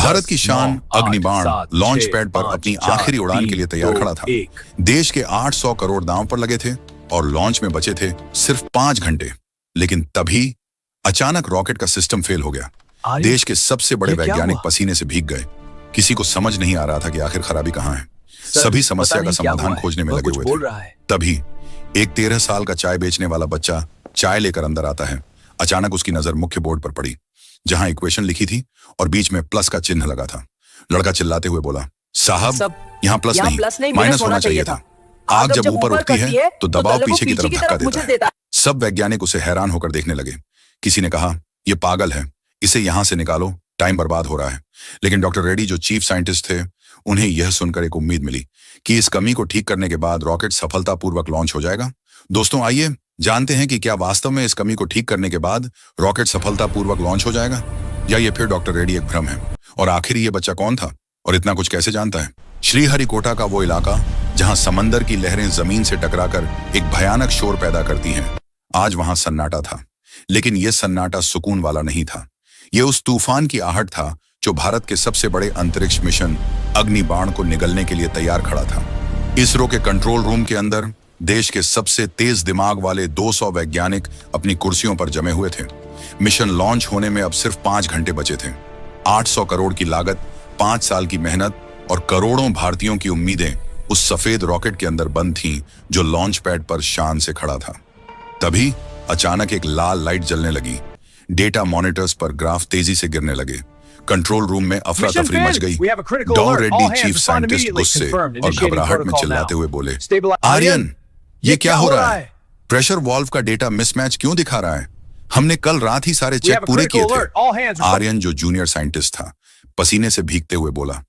भारत की शान अग्निबाण launch pad पर अपनी आखिरी उड़ान के लिए तैयार खड़ा था। देश के 800 करोड़ दांव पर लगे थे और लॉन्च में बचे थे सिर्फ 5 घंटे। लेकिन तभी अचानक रॉकेट का सिस्टम फेल हो गया। देश के सबसे बड़े वैज्ञानिक पसीने से भीग गए। किसी को समझ नहीं आ रहा था कि आखिर खराबी कहाँ है। सभी समस्या का समाधान खोजने में लगे हुए थे। तभी एक 13 साल का चाय बेचने वाला बच्चा चाय लेकर अंदर आता है। अचानक उसकी नजर मुख्य बोर्ड पर पड़ी, जहां इक्वेशन लिखी थी और बीच में प्लस का चिन्ह लगा था। लड़का चिल्लाते हुए बोला, साहब यहाँ प्लस नहीं माइनस होना चाहिए था। आग जब ऊपर उठती है तो दबाव पीछे की तरफ धक्का देता है। सब वैज्ञानिक उसे हैरान होकर देखने लगे। किसी ने कहा, ये पागल है, इसे यहां से निकालो, टाइम बर्बाद हो रहा है। लेकिन डॉक्टर रेड्डी जो चीफ साइंटिस्ट थे, उन्हें यह सुनकर एक उम्मीद मिली कि इस कमी को ठीक करने के बाद रॉकेट सफलतापूर्वक लॉन्च हो जाएगा। दोस्तों आइए जानते हैं कि क्या वास्तव में इस कमी को ठीक करने के बाद रॉकेट सफलतापूर्वक लॉन्च हो जाएगा, या ये फिर डॉक्टर रेड्डी एक भ्रम है। और आखिर ये बच्चा कौन था और इतना कुछ कैसे जानता है। श्रीहरिकोटा का वो इलाका जहां समंदर की लहरें जमीन से टकराकर एक भयानक शोर पैदा करती हैं, आज वहां सन्नाटा था। लेकिन यह सन्नाटा सुकून वाला नहीं था। यह उस तूफान की आहट था जो भारत के सबसे बड़े अंतरिक्ष मिशन अग्निबाण को निगलने के लिए तैयार खड़ा था। इसरो के कंट्रोल रूम के अंदर देश के सबसे तेज दिमाग वाले 200 वैज्ञानिक अपनी कुर्सियों पर जमे हुए थे। मिशन लॉन्च होने में अब सिर्फ 5 घंटे बचे थे। 800 करोड़ की लागत, 5 साल की मेहनत और करोड़ों भारतीयों की उम्मीदें उस सफेद रॉकेट के अंदर बंद थीं जो लॉन्च पैड पर शान से खड़ा था। तभी अचानक एक लाल लाइट जलने लगी। डेटा मॉनिटर्स पर ग्राफ तेजी से गिरने लगे। कंट्रोल रूम में अफरा तफरी मच गई। डॉ रेड्डी चीफ साइंटिस्ट गुस्से और घबराहट में चिल्लाते हुए बोले, आर्यन ये क्या हो रहा है? प्रेशर वाल्व का डेटा मिसमैच क्यों दिखा रहा है? हमने कल रात ही सारे चेक पूरे किए थे। आर्यन जो जूनियर साइंटिस्ट था, पसीने से भीगते हुए बोला,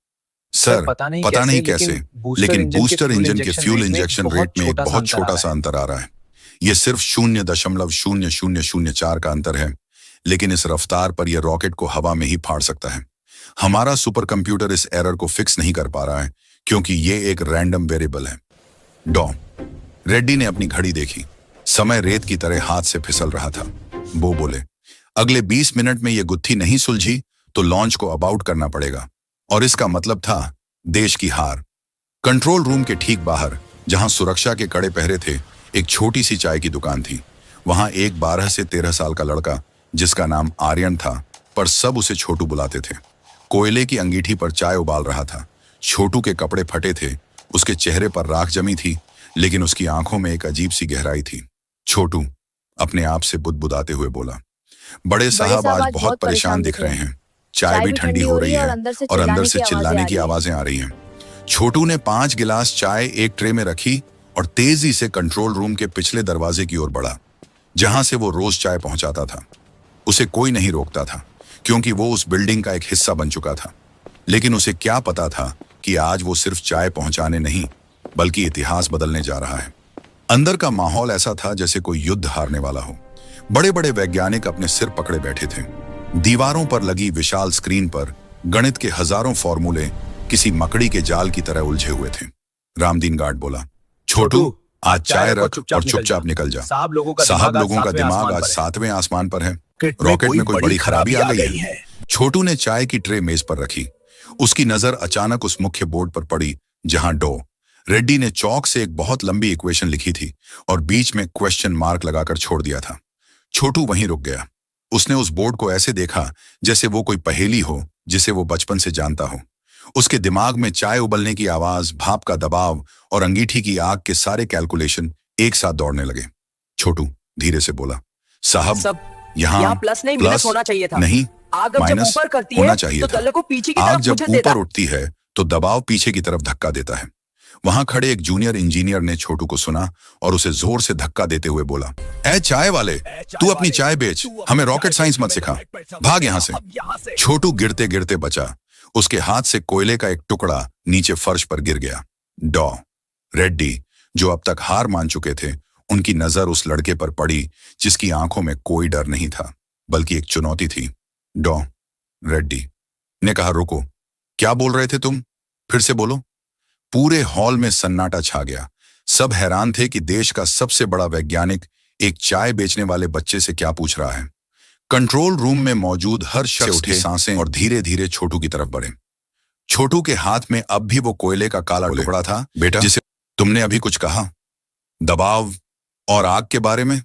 सर पता नहीं कैसे, लेकिन बूस्टर इंजन के फ्यूल इंजेक्शन रेट में एक बहुत छोटा सा अंतर आ रहा है। यह सिर्फ 0.0004 का अंतर है, लेकिन इस रफ्तार पर यह रॉकेट को हवा में ही फाड़ सकता है। हमारा सुपर कंप्यूटर इस एरर को फिक्स नहीं कर पा रहा है क्योंकि यह एक रैंडम वेरिएबल है। डॉ रेड्डी ने अपनी घड़ी देखी। समय रेत की तरह हाथ से फिसल रहा था। वो बोले, अगले 20 मिनट में यह गुत्थी नहीं सुलझी तो लॉन्च को अबाउट करना पड़ेगा। और इसका मतलब था देश की हार। कंट्रोल रूम के ठीक बाहर, जहां सुरक्षा के कड़े पहरे थे, एक छोटी सी चाय की दुकान थी। वहां एक 12 से 13 साल का लड़का, जिसका नाम आर्यन था, पर सब उसे छोटू बुलाते थे, कोयले की अंगीठी पर चाय उबाल रहा था। छोटू के कपड़े फटे थे, उसके चेहरे पर राख जमी थी, लेकिन उसकी आंखों में एक अजीब सी गहराई थी। छोटू अपने आप से बुदबुदाते हुए बोला, बड़े साहब आज बहुत परेशान दिख रहे हैं। चाय भी ठंडी हो रही है और अंदर से चिल्लाने की आवाजें आ रही हैं। छोटू ने 5 गिलास चाय एक ट्रे में रखी और तेजी से कंट्रोल रूम के पिछले दरवाजे की ओर बढ़ा, जहां से वो रोज चाय पहुंचाता था। उसे कोई नहीं रोकता था क्योंकि वो उस बिल्डिंग का एक हिस्सा बन चुका था। लेकिन उसे क्या पता था कि आज वो सिर्फ चाय पहुंचाने नहीं, बल्कि इतिहास बदलने जा रहा है। अंदर का माहौल ऐसा था जैसे कोई युद्ध हारने वाला हो। बड़े बड़े वैज्ञानिक अपने सिर पकड़े बैठे थे। दीवारों पर लगी विशाल स्क्रीन पर गणित के हजारों फॉर्मूले किसी मकड़ी के जाल की तरह उलझे हुए थे। रामदीन गार्ड बोला, छोटू आज चाय रख और चुपचाप निकल जा। साहब लोगों का दिमाग आज 7वें आसमान पर है। रॉकेट में कोई बड़ी खराबी आ गई है। छोटू ने चाय की ट्रे मेज पर रखी। उसकी नजर अचानक उस मुख्य बोर्ड पर पड़ी जहां डॉ रेड्डी ने चौक से एक बहुत लंबी इक्वेशन लिखी थी और बीच में क्वेश्चन मार्क लगाकर छोड़ दिया था। छोटू वहीं रुक गया। उसने उस बोर्ड को ऐसे देखा जैसे वो कोई पहेली हो जिसे वो बचपन से जानता हो। उसके दिमाग में चाय उबलने की आवाज, भाप का दबाव और अंगीठी की आग के सारे कैलकुलेशन एक साथ दौड़ने लगे। छोटू धीरे से बोला, साहब यहाँ प्लस होना चाहिए था। नहीं, माइनस होना चाहिए था। आग जब ऊपर उठती है तो दबाव पीछे की तरफ धक्का देता है। वहां खड़े एक जूनियर इंजीनियर ने छोटू को सुना और उसे जोर से धक्का देते हुए बोला, ए चाय वाले, तू अपनी चाय बेच, हमें रॉकेट साइंस मत सिखा, भाग यहां से। छोटू गिरते गिरते बचा। उसके हाथ से कोयले का एक टुकड़ा नीचे फर्श पर गिर गया। डॉ रेड्डी, जो अब तक हार मान चुके थे, उनकी नजर उस लड़के पर पड़ी जिसकी आंखों में कोई डर नहीं था, बल्कि एक चुनौती थी। डॉ रेड्डी ने कहा, रुको, क्या बोल रहे थे तुम? फिर से बोलो। पूरे हॉल में सन्नाटा छा गया। सब हैरान थे कि देश का सबसे बड़ा वैज्ञानिक एक चाय बेचने वाले बच्चे से क्या पूछ रहा है। कंट्रोल रूम में मौजूद हर शख्स उठे सांसें और धीरे धीरे छोटू की तरफ बढ़े। छोटू के हाथ में अब भी वो कोयले का काला टुकड़ा था। बेटा, जिसे तुमने अभी कुछ कहा, दबाव और आग के बारे में,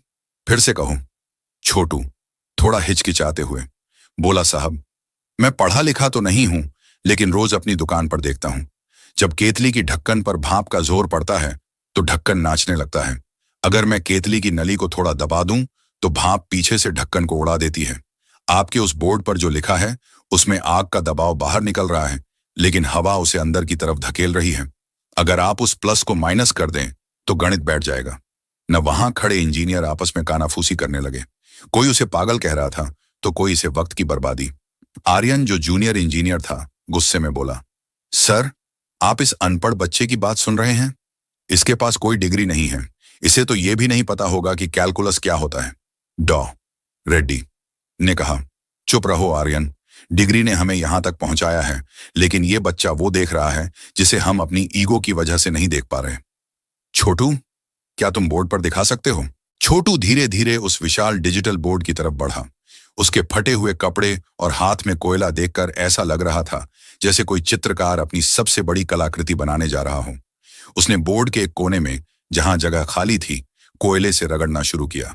फिर से कहो। छोटू थोड़ा हिचकिचाते हुए बोला, साहब, मैं पढ़ा लिखा तो नहीं हूं, लेकिन रोज अपनी दुकान पर देखता हूं, जब केतली की ढक्कन पर भाप का जोर पड़ता है तो ढक्कन नाचने लगता है। अगर मैं केतली की नली को थोड़ा दबा दूं तो भाप पीछे से ढक्कन को उड़ा देती है। आपके उस बोर्ड पर जो लिखा है उसमें आग का दबाव बाहर निकल रहा है, लेकिन हवा उसे अंदर की तरफ धकेल रही है। अगर आप उस प्लस को माइनस कर दें तो गणित बैठ जाएगा। न वहां खड़े इंजीनियर आपस में कानाफूसी करने लगे। कोई उसे पागल कह रहा था तो कोई इसे वक्त की बर्बादी। आर्यन, जो जूनियर इंजीनियर था, गुस्से में बोला, सर, आप इस अनपढ़ बच्चे की बात सुन रहे हैं? इसके पास कोई डिग्री नहीं है, इसे तो यह भी नहीं पता होगा कि कैलकुलस क्या होता है। डॉ रेड्डी ने कहा, चुप रहो आर्यन, डिग्री ने हमें यहां तक पहुंचाया है, लेकिन यह बच्चा वो देख रहा है जिसे हम अपनी ईगो की वजह से नहीं देख पा रहे। छोटू, क्या तुम बोर्ड पर दिखा सकते हो? छोटू धीरे धीरे उस विशाल डिजिटल बोर्ड की तरफ बढ़ा। उसके फटे हुए कपड़े और हाथ में कोयला देखकर ऐसा लग रहा था जैसे कोई चित्रकार अपनी सबसे बड़ी कलाकृति बनाने जा रहा हो। उसने बोर्ड के एक कोने में, जहां जगह खाली थी, कोयले से रगड़ना शुरू किया।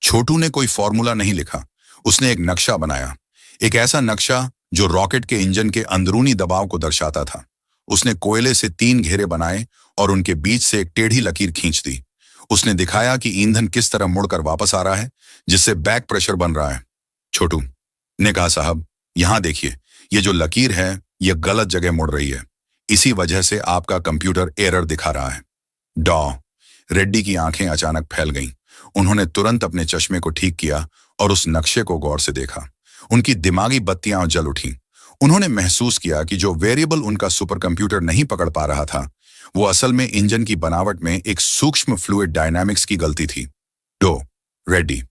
छोटू ने कोई फॉर्मूला नहीं लिखा, उसने एक नक्शा बनाया, एक ऐसा नक्शा जो रॉकेट के इंजन के अंदरूनी दबाव को दर्शाता था। उसने कोयले से 3 घेरे बनाए और उनके बीच से एक टेढ़ी लकीर खींच दी। उसने दिखाया कि ईंधन किस तरह मुड़कर वापस आ रहा है, जिससे बैक प्रेशर बन रहा है। छोटू ने कहा, साहब, यहां देखिए, ये जो लकीर है यह गलत जगह मुड़ रही है, इसी वजह से आपका कंप्यूटर एरर दिखा रहा है। डॉ रेड्डी की आंखें अचानक फैल गईं। उन्होंने तुरंत अपने चश्मे को ठीक किया और उस नक्शे को गौर से देखा। उनकी दिमागी बत्तियां जल उठीं। उन्होंने महसूस किया कि जो वेरिएबल उनका सुपर कंप्यूटर नहीं पकड़ पा रहा था, वो असल में इंजन की बनावट में एक सूक्ष्म फ्लूइड डायनामिक्स की गलती थी। डॉ रेड्डी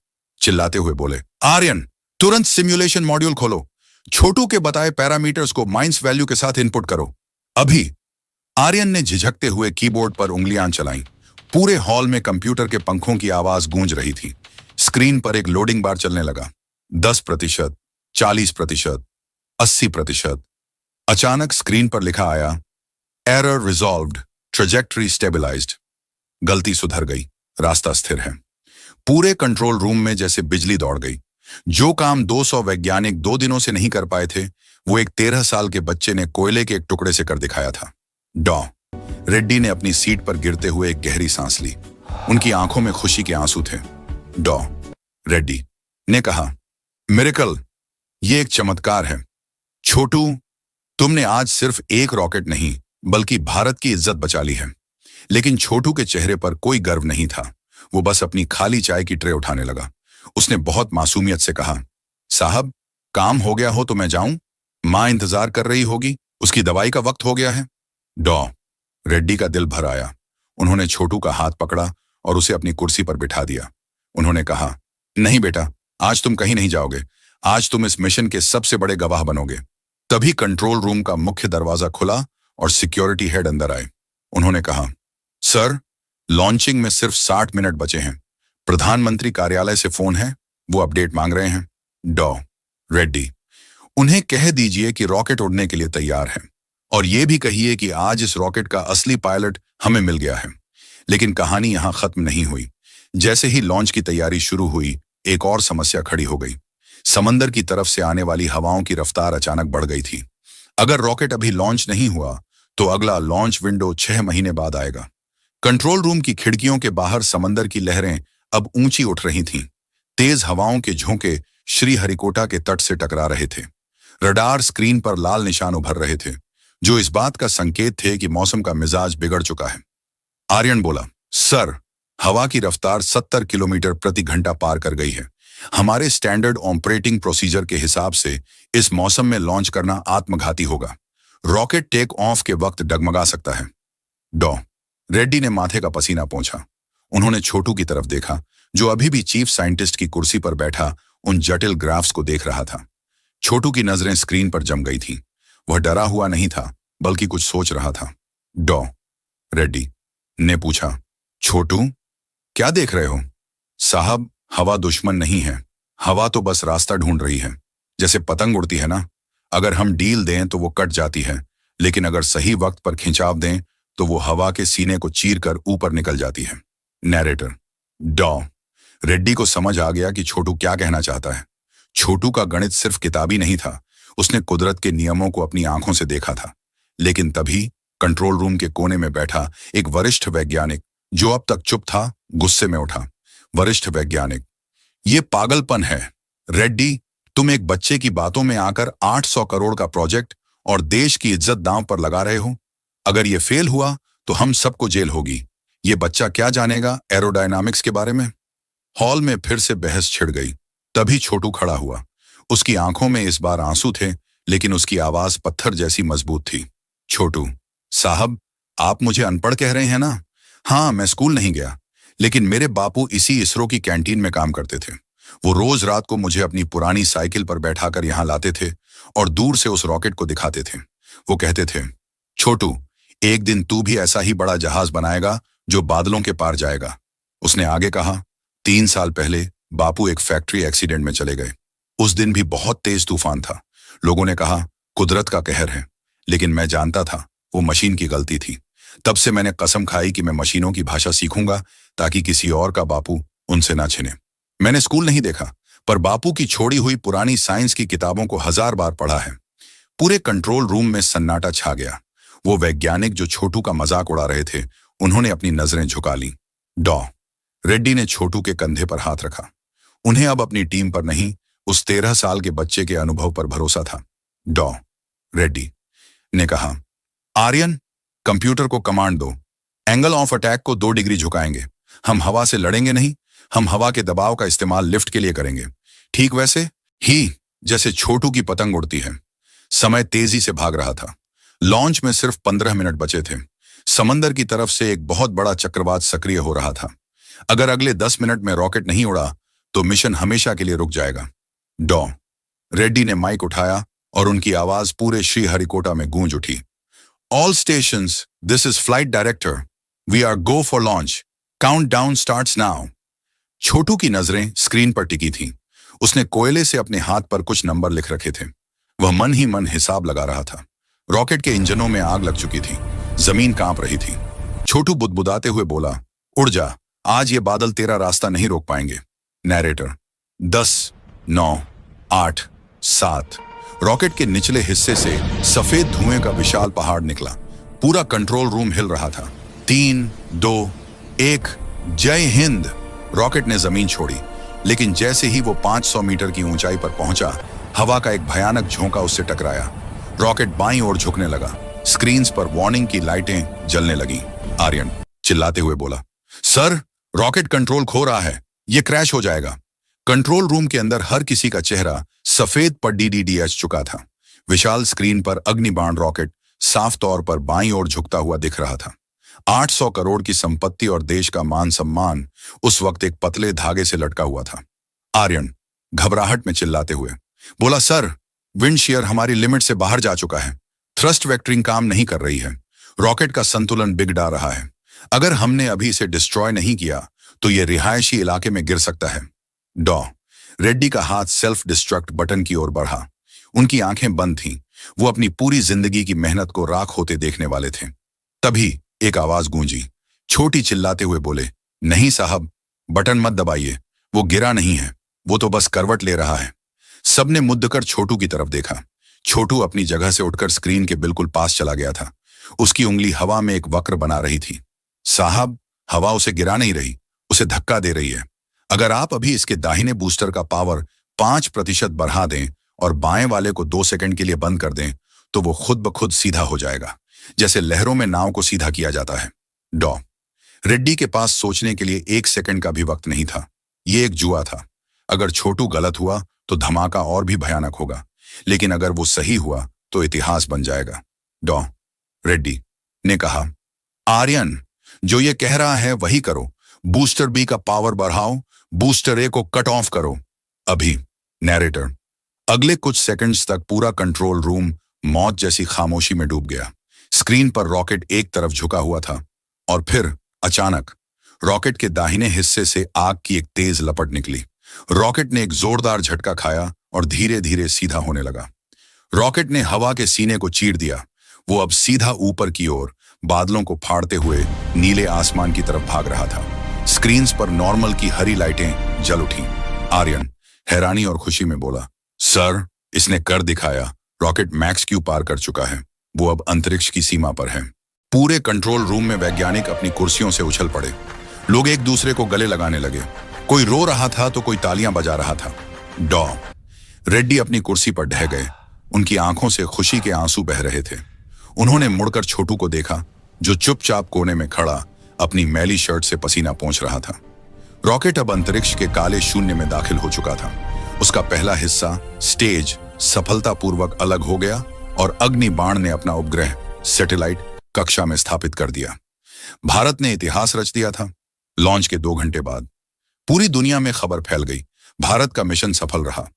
चिल्लाते हुए बोले, आर्यन, तुरंत सिमुलेशन मॉड्यूल खोलो, छोटू के बताए पैरामीटर्स को माइनस वैल्यू के साथ इनपुट करो, अभी। आर्यन ने झिझकते हुए कीबोर्ड पर उंगलियां चलाईं। पूरे हॉल में कंप्यूटर के पंखों की आवाज गूंज रही थी। स्क्रीन पर एक लोडिंग बार चलने लगा। 10%, 40%, 80%। अचानक स्क्रीन पर लिखा आया, एरर रिजॉल्व्ड, ट्रेजेक्टरी स्टेबलाइज्ड। गलती सुधर गई, रास्ता स्थिर है। पूरे कंट्रोल रूम में जैसे बिजली दौड़ गई। जो काम 200 वैज्ञानिक 2 दिनों से नहीं कर पाए थे, वो एक 13 साल के बच्चे ने कोयले के एक टुकड़े से कर दिखाया था। डॉ रेड्डी ने अपनी सीट पर गिरते हुए एक गहरी सांस ली। उनकी आंखों में खुशी के आंसू थे। डॉ रेड्डी ने कहा, मिरेकल, ये एक चमत्कार है। छोटू, तुमने आज सिर्फ एक रॉकेट नहीं बल्कि भारत की इज्जत बचा ली है। लेकिन छोटू के चेहरे पर कोई गर्व नहीं था। वो बस अपनी खाली चाय की ट्रे उठाने लगा। उसने बहुत मासूमियत से कहा, साहब, काम हो गया हो तो मैं जाऊं? मां इंतजार कर रही होगी, उसकी दवाई का वक्त हो गया है। डॉ रेड्डी का दिल भर आया। उन्होंने छोटू का हाथ पकड़ा और उसे अपनी कुर्सी पर बिठा दिया। उन्होंने कहा, नहीं बेटा, आज तुम कहीं नहीं जाओगे। आज तुम इस मिशन के सबसे बड़े गवाह बनोगे। तभी कंट्रोल रूम का मुख्य दरवाजा खुला और सिक्योरिटी हेड अंदर आए। उन्होंने कहा, सर, लॉन्चिंग में सिर्फ 60 मिनट बचे हैं। प्रधानमंत्री कार्यालय से फोन है, वो अपडेट मांग रहे हैं। डॉ रेड्डी, उन्हें कह दीजिए कि रॉकेट उड़ने के लिए तैयार है, और ये भी कहिए कि आज इस रॉकेट का असली पायलट हमें मिल गया है। लेकिन कहानी यहां खत्म नहीं हुई। जैसे ही लॉन्च की तैयारी शुरू हुई, एक और समस्या खड़ी हो गई। समंदर की तरफ से आने वाली हवाओं की रफ्तार अचानक बढ़ गई थी। अगर रॉकेट अभी लॉन्च नहीं हुआ तो अगला लॉन्च विंडो 6 महीने बाद आएगा। कंट्रोल रूम की खिड़कियों के बाहर समंदर की लहरें अब ऊंची उठ रही थीं। तेज हवाओं के झोंके श्रीहरिकोटा के तट से टकरा रहे थे। रडार स्क्रीन पर लाल निशान उभर रहे थे, जो इस बात का संकेत थे कि मौसम का मिजाज बिगड़ चुका है। आर्यन बोला, सर, हवा की रफ्तार 70 किलोमीटर प्रति घंटा पार कर गई है। हमारे स्टैंडर्ड ऑपरेटिंग प्रोसीजर के हिसाब से इस मौसम में लॉन्च करना आत्मघाती होगा। रॉकेट टेक ऑफ के वक्त डगमगा सकता है। डॉ रेड्डी ने माथे का पसीना पोंछा। उन्होंने छोटू की तरफ देखा, जो अभी भी चीफ साइंटिस्ट की कुर्सी पर बैठा उन जटिल ग्राफ्स को देख रहा था। छोटू की नजरें स्क्रीन पर जम गई थीं। वह डरा हुआ नहीं था, बल्कि कुछ सोच रहा था। डॉ रेड्डी ने पूछा, छोटू, क्या देख रहे हो? साहब, हवा दुश्मन नहीं है, हवा तो बस रास्ता ढूंढ रही है, जैसे पतंग उड़ती है ना। अगर हम डील दें तो वो कट जाती है, लेकिन अगर सही वक्त पर खिंचाव दें तो वो हवा के सीने को चीर कर ऊपर निकल जाती है। नैरेटर डॉ। रेड्डी को समझ आ गया कि छोटू क्या कहना चाहता है। छोटू का गणित सिर्फ किताबी नहीं था, उसने कुदरत के नियमों को अपनी आंखों से देखा था। लेकिन तभी कंट्रोल रूम के कोने में बैठा एक वरिष्ठ वैज्ञानिक, जो अब तक चुप था, गुस्से में उठा। वरिष्ठ वैज्ञानिक, ये पागलपन है रेड्डी। तुम एक बच्चे की बातों में आकर 800 करोड़ का प्रोजेक्ट और देश की इज्जत दांव पर लगा रहे हो। अगर ये फेल हुआ तो हम सबको जेल होगी। ये बच्चा क्या जानेगा एरोडायनामिक्स के बारे में। हॉल में फिर से बहस छिड़ गई। तभी छोटू खड़ा हुआ। उसकी आंखों में इस बार आंसू थे, लेकिन उसकी आवाज पत्थर जैसी मजबूत थी। छोटू साहब, आप मुझे अनपढ़ कह रहे हैं ना? हाँ, मैं स्कूल नहीं गया, लेकिन मेरे बापू इसी इसरो की कैंटीन में काम करते थे। वो रोज रात को मुझे अपनी पुरानी साइकिल पर बैठाकर यहाँ लाते थे और दूर से उस रॉकेट को दिखाते थे। वो कहते थे, छोटू, एक दिन तू भी ऐसा ही बड़ा जहाज बनाएगा जो बादलों के पार जाएगा। उसने आगे कहा, 3 साल पहले बापू एक फैक्ट्री एक्सीडेंट में चले गए। उस दिन भी बहुत तेज तूफान था। लोगों ने कहा कुदरत का कहर है, लेकिन मैं जानता था वो मशीन की गलती थी। तब से मैंने कसम खाई कि मैं मशीनों की भाषा सीखूंगा ताकि किसी और का बापू उनसे ना छिने। मैंने स्कूल नहीं देखा, पर बापू की छोड़ी हुई पुरानी साइंस की किताबों को 1000 बार पढ़ा है। पूरे कंट्रोल रूम में सन्नाटा छा गया। वो वैज्ञानिक जो छोटू का मजाक उड़ा रहे थे, उन्होंने अपनी नजरें झुका ली। डॉ। रेड्डी ने छोटू के कंधे पर हाथ रखा। उन्हें अब अपनी टीम पर नहीं, उस 13 साल के बच्चे के अनुभव पर भरोसा था। डॉ। रेड्डी ने कहा, आर्यन, कंप्यूटर को कमांड दो। एंगल ऑफ अटैक को 2 डिग्री झुकाएंगे। हम हवा से लड़ेंगे नहीं, हम हवा के दबाव का इस्तेमाल लिफ्ट के लिए करेंगे। ठीक वैसे ही जैसे छोटू की पतंग उड़ती है। समय तेजी से भाग रहा था। लॉन्च में सिर्फ 15 मिनट बचे थे। समंदर की तरफ से एक बहुत बड़ा चक्रवात सक्रिय हो रहा था। अगर अगले 10 मिनट में रॉकेट नहीं उड़ा तो मिशन हमेशा के लिए रुक जाएगा। डॉ। रेड्डी ने माइक उठाया और उनकी आवाज पूरे श्रीहरिकोटा में गूंज उठी। All stations, this is flight director. We are go for launch. Countdown starts now. Chhotu की नजरें स्क्रीन पर टिकी थीं। उसने कोयले से अपने हाथ पर कुछ नंबर लिख रखे थे। वह मन ही मन हिसाब लगा रहा था। रॉकेट के इंजनों में आग लग चुकी थी। जमीन कांप रही थी। छोटू बुदबुदाते हुए बोला, उड़ जा, आज ये बादल तेरा रास्ता नहीं रोक पाएंगे। नैरेटर 10, 9, 8, 7। रॉकेट के निचले हिस्से से सफेद धुएं का विशाल पहाड़ निकला। पूरा कंट्रोल रूम हिल रहा था। 3, 2, 1, जय हिंद। रॉकेट ने जमीन छोड़ी, लेकिन जैसे ही वो 500 मीटर की ऊंचाई पर पहुंचा, हवा का एक भयानक झोंका उससे टकराया। रॉकेट बाईं ओर झुकने लगा। स्क्रीन्स पर वार्निंग की लाइटें जलने लगी। आर्यन चिल्लाते हुए बोला, सर, रॉकेट कंट्रोल खो रहा है, ये क्रैश हो जाएगा। कंट्रोल रूम के अंदर हर किसी का चेहरा सफेद पट्टी DDH चुका था। विशाल स्क्रीन पर अग्निबाण रॉकेट साफ तौर पर बाईं ओर झुकता हुआ दिख रहा था। 800 करोड़ की संपत्ति और देश का मान सम्मान उस वक्त एक पतले धागे से लटका हुआ था। आर्यन घबराहट में चिल्लाते हुए बोला, सर, विंड शेयर हमारी लिमिट से बाहर जा चुका है। थ्रस्ट वेक्टरिंग काम नहीं कर रही है। रॉकेट का संतुलन बिगड़ा रहा है। अगर हमने अभी इसे डिस्ट्रॉय नहीं किया तो यह रिहायशी इलाके में गिर सकता है। डॉ। रेड्डी का हाथ सेल्फ डिस्ट्रक्ट बटन की ओर बढ़ा। उनकी आंखें बंद थीं। वो अपनी पूरी जिंदगी की मेहनत को राख होते देखने वाले थे। तभी एक आवाज गूंजी। छोटी चिल्लाते हुए बोले, नहीं साहब, बटन मत दबाइए, वो गिरा नहीं है, वो तो बस करवट ले रहा है। सबने मुद्दकर छोटू की तरफ देखा। छोटू अपनी जगह से उठकर स्क्रीन के बिल्कुल पास चला गया था। उसकी उंगली हवा में एक वक्र बना रही थी। साहब, हवा उसे गिरा नहीं रही, उसे धक्का दे रही है। अगर आप अभी इसके दाहिने बूस्टर का पावर 5% बढ़ा दें और बाएं वाले को 2 सेकंड के लिए बंद कर दें तो वो खुद ब खुद सीधा हो जाएगा, जैसे लहरों में नाव को सीधा किया जाता है। डॉ। रेड्डी के पास सोचने के लिए 1 सेकंड का भी वक्त नहीं था। ये एक जुआ था। अगर छोटू गलत हुआ तो धमाका और भी भयानक होगा, लेकिन अगर वो सही हुआ तो इतिहास बन जाएगा। डॉ। रेड्डी ने कहा, आर्यन, जो ये कह रहा है वही करो। बूस्टर बी का पावर बढ़ाओ, बूस्टर ए को कट ऑफ करो अभी। नैरेटर अगले कुछ सेकंड्स तक पूरा कंट्रोल रूम मौत जैसी खामोशी में डूब गया। स्क्रीन पर रॉकेट एक तरफ झुका हुआ था और फिर अचानक रॉकेट के दाहिने हिस्से से आग की एक तेज लपट निकली। रॉकेट ने एक जोरदार झटका खाया और धीरे धीरे सीधा होने लगा। रॉकेट ने हवा के सीने को चीर दिया। वो अब सीधा ऊपर की ओर बादलों को फाड़ते हुए नीले आसमान की तरफ भाग रहा था। स्क्रीन्स पर नॉर्मल की हरी लाइटें जल उठी। आर्यन हैरानी और खुशी में बोला, सर, इसने कर दिखाया। रॉकेट मैक्स क्यू पार कर चुका है। वो अब अंतरिक्ष की सीमा पर है। पूरे कंट्रोल रूम में वैज्ञानिक अपनी कुर्सियों से उछल पड़े। लोग एक दूसरे को गले लगाने लगे। कोई रो रहा था तो कोई तालियां बजा रहा था। डॉ रेड्डी अपनी कुर्सी पर ढह गए। उनकी आंखों से खुशी के आंसू बह रहे थे। उन्होंने मुड़कर छोटू को देखा, जो चुपचाप कोने में खड़ा अपनी मैली शर्ट से पसीना पोंछ रहा था। रॉकेट अब अंतरिक्ष के काले शून्य में दाखिल हो चुका था। उसका पहला हिस्सा स्टेज सफलतापूर्वक अलग हो गया और अग्नि बाण ने अपना उपग्रह सैटेलाइट कक्षा में स्थापित कर दिया। भारत ने इतिहास रच दिया था। लॉन्च के 2 घंटे बाद पूरी दुनिया में खबर फैल गई, भारत का मिशन सफल रहा।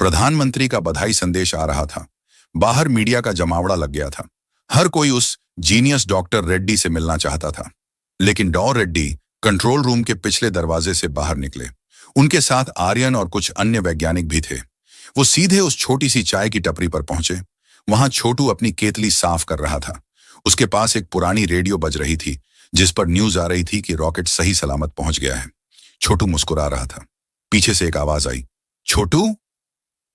प्रधानमंत्री का बधाई संदेश आ रहा था। बाहर मीडिया का जमावड़ा लग गया था। हर कोई उस जीनियस डॉक्टर रेड्डी से मिलना चाहता था। लेकिन डॉ रेड्डी कंट्रोल रूम के पिछले दरवाजे से बाहर निकले। उनके साथ आर्यन और कुछ अन्य वैज्ञानिक भी थे। वो सीधे उस छोटी सी चाय की टपरी पर पहुंचे। वहां छोटू अपनी केतली साफ कर रहा था। उसके पास एक पुरानी रेडियो बज रही थी, जिस पर न्यूज आ रही थी कि रॉकेट सही सलामत पहुंच गया है। छोटू मुस्कुरा रहा था। पीछे से एक आवाज आई, छोटू।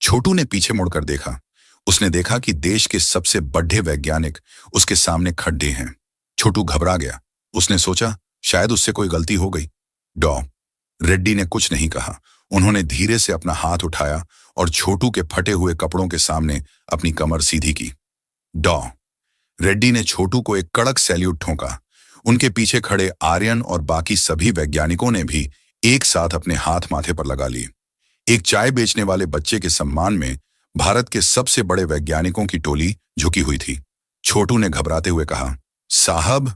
छोटू ने पीछे मुड़कर देखा। उसने देखा कि देश के सबसे बड़े वैज्ञानिक उसके सामने खड़े हैं। छोटू घबरा गया। उसने सोचा शायद उससे कोई गलती हो गई। डॉ रेड्डी ने कुछ नहीं कहा। उन्होंने धीरे से अपना हाथ उठाया और छोटू के फटे हुए कपड़ों के सामने अपनी कमर सीधी की। डॉ रेड्डी ने छोटू को एक कड़क सैल्यूट ठोका। उनके पीछे खड़े आर्यन और बाकी सभी वैज्ञानिकों ने भी एक साथ अपने हाथ माथे पर लगा लिए। एक चाय बेचने वाले बच्चे के सम्मान में भारत के सबसे बड़े वैज्ञानिकों की टोली झुकी हुई थी। छोटू ने घबराते हुए कहा, साहब,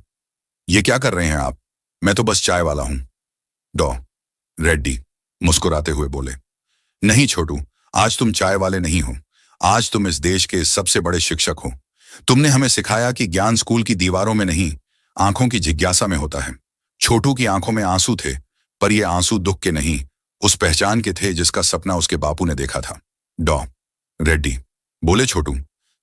ये क्या कर रहे हैं आप? मैं तो बस चाय वाला हूं। डॉ रेड्डी मुस्कुराते हुए बोले, नहीं छोटू, आज तुम चाय वाले नहीं हो। आज तुम इस देश के सबसे बड़े शिक्षक हो। तुमने हमें सिखाया कि ज्ञान स्कूल की दीवारों में नहीं, आंखों की जिज्ञासा में होता है। छोटू की आंखों में आंसू थे, पर ये आंसू दुख के नहीं, उस पहचान के थे जिसका सपना उसके बापू ने देखा था। डॉ रेड्डी बोले, छोटू,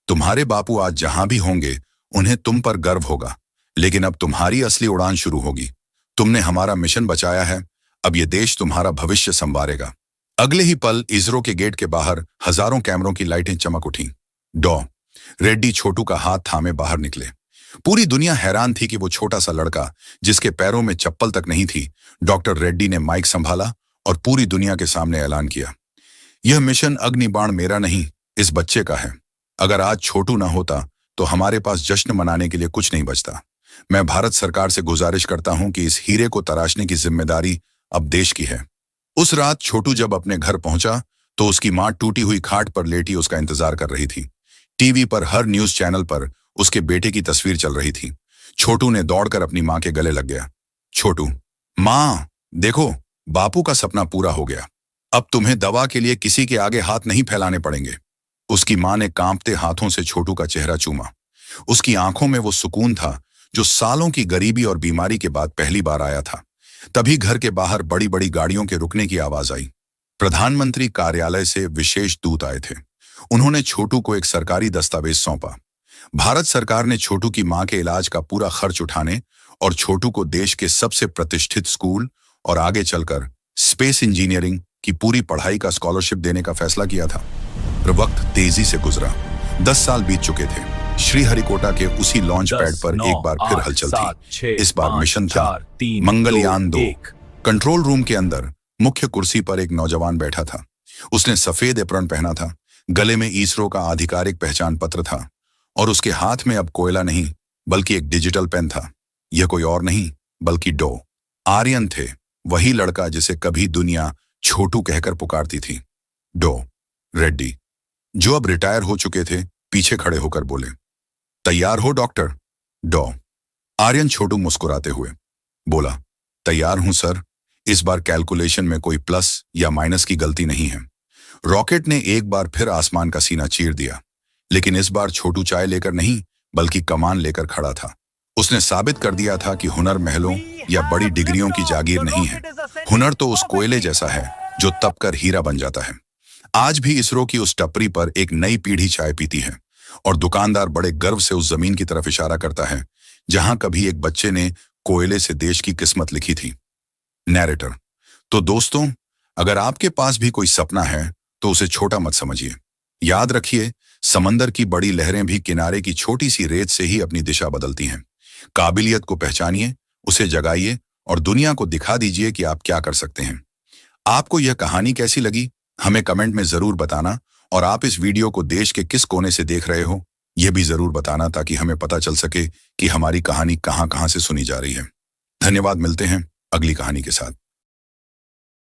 तुम्हारे बापू आज जहां भी होंगे उन्हें तुम पर गर्व होगा। लेकिन अब तुम्हारी असली उड़ान शुरू होगी। तुमने हमारा मिशन बचाया है। अब ये देश तुम्हारा भविष्य संवारेगा। अगले ही पल इसरो के गेट के बाहर हजारों कैमरों की लाइटें चमक उठीं। डॉ रेड्डी छोटू का हाथ थामे बाहर निकले। पूरी दुनिया हैरान थी कि वो छोटा सा लड़का, जिसके पैरों में चप्पल तक नहीं थी। डॉक्टर रेड्डी ने माइक संभाला और पूरी दुनिया के सामने ऐलान किया, यह मिशन अग्निबाण मेरा नहीं, इस बच्चे का है। अगर आज छोटू ना होता तो हमारे पास जश्न मनाने के लिए कुछ नहीं बचता। मैं भारत सरकार से गुजारिश करता हूं कि इस हीरे को तराशने की जिम्मेदारी अब देश की है। उस रात छोटू जब अपने घर पहुंचा तो उसकी मां टूटी हुई खाट पर लेटी उसका इंतजार कर रही थी। टीवी पर हर न्यूज चैनल पर उसके बेटे की तस्वीर चल रही थी। छोटू ने दौड़कर अपनी मां के गले लग गया। छोटू, मां, देखो, बापू का सपना पूरा हो गया। अब तुम्हें दवा के लिए किसी के आगे हाथ नहीं फैलाने पड़ेंगे। उसकी मां ने कांपते हाथों से छोटू का चेहरा चूमा। उसकी आंखों में वो सुकून था जो सालों की गरीबी और बीमारी के बाद पहली बार आया था। तभी घर के बाहर बड़ी बड़ी गाड़ियों के रुकने की आवाज आई। प्रधानमंत्री कार्यालय से विशेष दूत आए थे। उन्होंने छोटू को एक सरकारी दस्तावेज सौंपा। भारत सरकार ने छोटू की मां के इलाज का पूरा खर्च उठाने और छोटू को देश के सबसे प्रतिष्ठित स्कूल और आगे चलकर स्पेस इंजीनियरिंग की पूरी पढ़ाई का स्कॉलरशिप देने का फैसला किया था। वक्त तेजी से गुजरा। 10 साल बीत चुके थे। श्रीहरिकोटा के उसी लॉन्च पैड पर एक बार फिर हलचल थी। इस बार मिशन था मंगलयान 2। कंट्रोल रूम के अंदर मुख्य कुर्सी पर एक नौजवान बैठा था। उसने सफेद एप्रन पहना था। गले में इसरो का आधिकारिक पहचान पत्र था और उसके हाथ में अब कोयला नहीं बल्कि एक डिजिटल पेन था। यह कोई और नहीं बल्कि डॉ आर्यन थे, वही लड़का जिसे कभी दुनिया छोटू कहकर पुकारती थी। डॉ रेड्डी, जो अब रिटायर हो चुके थे, पीछे खड़े होकर बोले, तैयार हो डॉक्टर? डॉ आर्यन छोटू मुस्कुराते हुए बोला, तैयार हूं सर। इस बार कैलकुलेशन में कोई प्लस या माइनस की गलती नहीं है। रॉकेट ने एक बार फिर आसमान का सीना चीर दिया, लेकिन इस बार छोटू चाय लेकर नहीं बल्कि कमान लेकर खड़ा था। उसने साबित कर दिया था कि हुनर महलों या बड़ी डिग्रियों की जागीर नहीं है। हुनर तो उस कोयले जैसा है जो तपकर हीरा बन जाता है। आज भी इसरो की उस टपरी पर एक नई पीढ़ी चाय पीती है और दुकानदार बड़े गर्व से उस जमीन की तरफ इशारा करता है जहां कभी एक बच्चे ने कोयले से देश की किस्मत लिखी थी। नैरेटर: तो दोस्तों, अगर आपके पास भी कोई सपना है तो उसे छोटा मत समझिए। याद रखिए, समंदर की बड़ी लहरें भी किनारे की छोटी सी रेत से ही अपनी दिशा बदलती हैं। काबिलियत को पहचानिए, उसे जगाइए और दुनिया को दिखा दीजिए कि आप क्या कर सकते हैं। आपको यह कहानी कैसी लगी, हमें कमेंट में जरूर बताना, और आप इस वीडियो को देश के किस कोने से देख रहे हो यह भी जरूर बताना, ताकि हमें पता चल सके कि हमारी कहानी कहां कहां से सुनी जा रही है। धन्यवाद, मिलते हैं अगली कहानी के साथ।